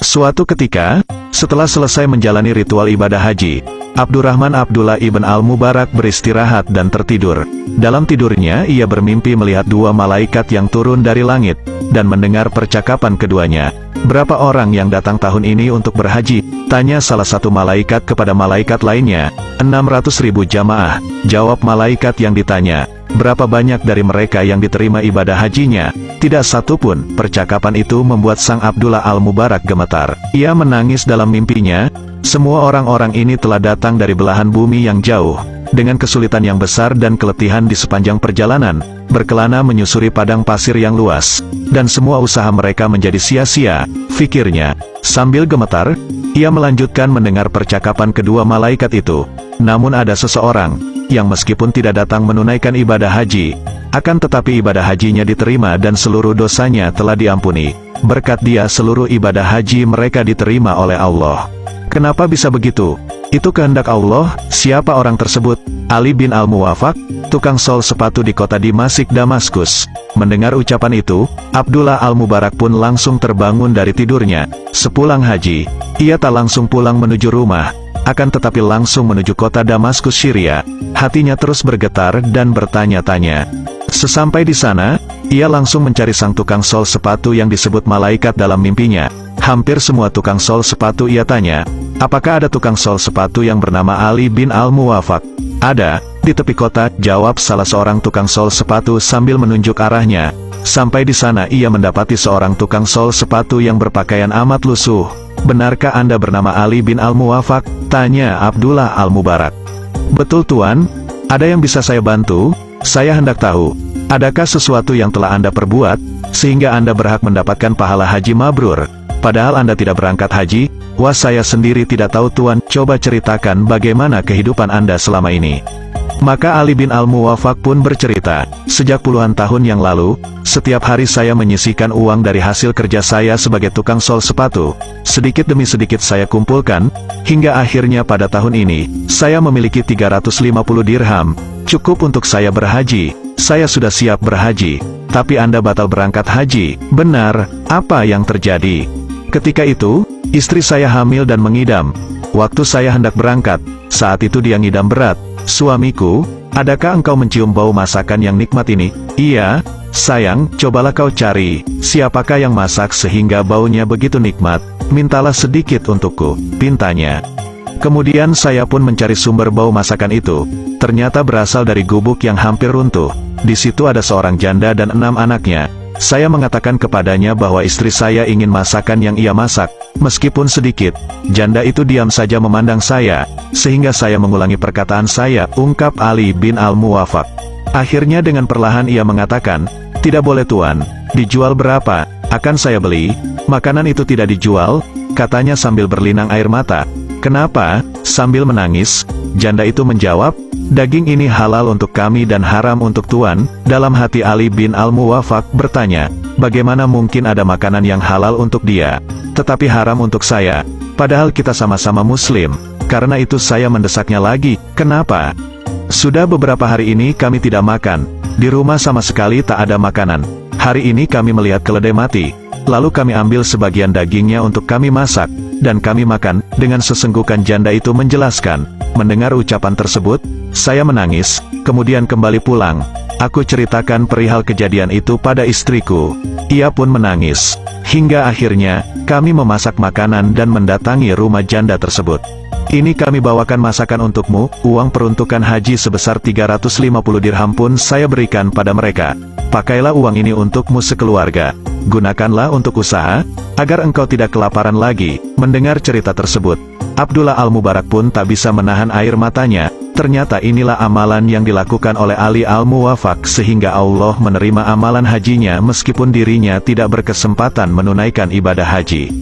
Suatu ketika, setelah selesai menjalani ritual ibadah haji, Abdurrahman Abdullah ibn al-Mubarak beristirahat dan tertidur. Dalam tidurnya ia bermimpi melihat dua malaikat yang turun dari langit, dan mendengar percakapan keduanya. "Berapa orang yang datang tahun ini untuk berhaji?" tanya salah satu malaikat kepada malaikat lainnya. 600.000 jamaah, jawab malaikat yang ditanya. "Berapa banyak dari mereka yang diterima ibadah hajinya?" Tidak satu pun. Percakapan itu membuat sang Abdullah al-Mubarak gemetar. Ia menangis dalam mimpinya. Semua orang-orang ini telah datang dari belahan bumi yang jauh, dengan kesulitan yang besar dan keletihan di sepanjang perjalanan, berkelana menyusuri padang pasir yang luas, dan semua usaha mereka menjadi sia-sia, pikirnya. Sambil gemetar, ia melanjutkan mendengar percakapan kedua malaikat itu. Namun ada seseorang, yang meskipun tidak datang menunaikan ibadah haji, akan tetapi ibadah hajinya diterima dan seluruh dosanya telah diampuni. Berkat dia seluruh ibadah haji mereka diterima oleh Allah. Kenapa bisa begitu? Itu kehendak Allah. Siapa orang tersebut? Ali bin al-Muwafaq, tukang sol sepatu di kota Dimasik, Damaskus. Mendengar ucapan itu, Abdullah al-Mubarak pun langsung terbangun dari tidurnya. Sepulang haji, ia tak langsung pulang menuju rumah, akan tetapi langsung menuju kota Damaskus, Syria. Hatinya terus bergetar dan bertanya-tanya. Sesampai di sana, ia langsung mencari sang tukang sol sepatu yang disebut malaikat dalam mimpinya. Hampir semua tukang sol sepatu ia tanya, "Apakah ada tukang sol sepatu yang bernama Ali bin al-Muwafaq?" "Ada, di tepi kota," jawab salah seorang tukang sol sepatu sambil menunjuk arahnya. Sampai di sana ia mendapati seorang tukang sol sepatu yang berpakaian amat lusuh. "Benarkah Anda bernama Ali bin al-Muwafaq?" tanya Abdullah al-Mubarak. "Betul Tuan, ada yang bisa saya bantu? Saya hendak tahu, adakah sesuatu yang telah Anda perbuat, sehingga Anda berhak mendapatkan pahala haji mabrur? Padahal Anda tidak berangkat haji." "Wah, saya sendiri tidak tahu Tuan, coba ceritakan bagaimana kehidupan Anda selama ini." Maka Ali bin al-Muwafaq pun bercerita, "Sejak puluhan tahun yang lalu, setiap hari saya menyisihkan uang dari hasil kerja saya sebagai tukang sol sepatu. Sedikit demi sedikit saya kumpulkan, hingga akhirnya pada tahun ini, saya memiliki 350 dirham, cukup untuk saya berhaji. Saya sudah siap berhaji, tapi Anda batal berangkat haji. Benar, apa yang terjadi?" "Ketika itu, istri saya hamil dan mengidam. Waktu saya hendak berangkat, saat itu dia ngidam berat. Suamiku, adakah engkau mencium bau masakan yang nikmat ini?" "Iya, sayang, cobalah kau cari, siapakah yang masak sehingga baunya begitu nikmat. Mintalah sedikit untukku," pintanya. Kemudian saya pun mencari sumber bau masakan itu. Ternyata berasal dari gubuk yang hampir runtuh. Di situ ada seorang janda dan 6 anaknya. Saya mengatakan kepadanya bahwa istri saya ingin masakan yang ia masak, meskipun sedikit. Janda itu diam saja memandang saya, sehingga saya mengulangi perkataan saya, ungkap Ali bin al-Muwafaq. Akhirnya dengan perlahan ia mengatakan, "Tidak boleh Tuan, dijual berapa? Akan saya beli." "Makanan itu tidak dijual," katanya sambil berlinang air mata. "Kenapa?" sambil menangis. Janda itu menjawab, "Daging ini halal untuk kami dan haram untuk Tuan." Dalam hati Ali bin al-Muwafaq bertanya, bagaimana mungkin ada makanan yang halal untuk dia, tetapi haram untuk saya? Padahal kita sama-sama muslim. Karena itu saya mendesaknya lagi, "Kenapa?" "Sudah beberapa hari ini kami tidak makan. Di rumah sama sekali tak ada makanan. Hari ini kami melihat keledai mati. Lalu kami ambil sebagian dagingnya untuk kami masak, dan kami makan." Dengan sesenggukan janda itu menjelaskan. Mendengar ucapan tersebut, saya menangis, kemudian kembali pulang. Aku ceritakan perihal kejadian itu pada istriku. Ia pun menangis. Hingga akhirnya, kami memasak makanan dan mendatangi rumah janda tersebut. "Ini kami bawakan masakan untukmu." Uang peruntukan haji sebesar 350 dirham pun saya berikan pada mereka. "Pakailah uang ini untukmu sekeluarga. Gunakanlah untuk usaha, agar engkau tidak kelaparan lagi." Mendengar cerita tersebut, Abdullah al-Mubarak pun tak bisa menahan air matanya. Ternyata inilah amalan yang dilakukan oleh Ali al-Muwafaq sehingga Allah menerima amalan hajinya meskipun dirinya tidak berkesempatan menunaikan ibadah haji.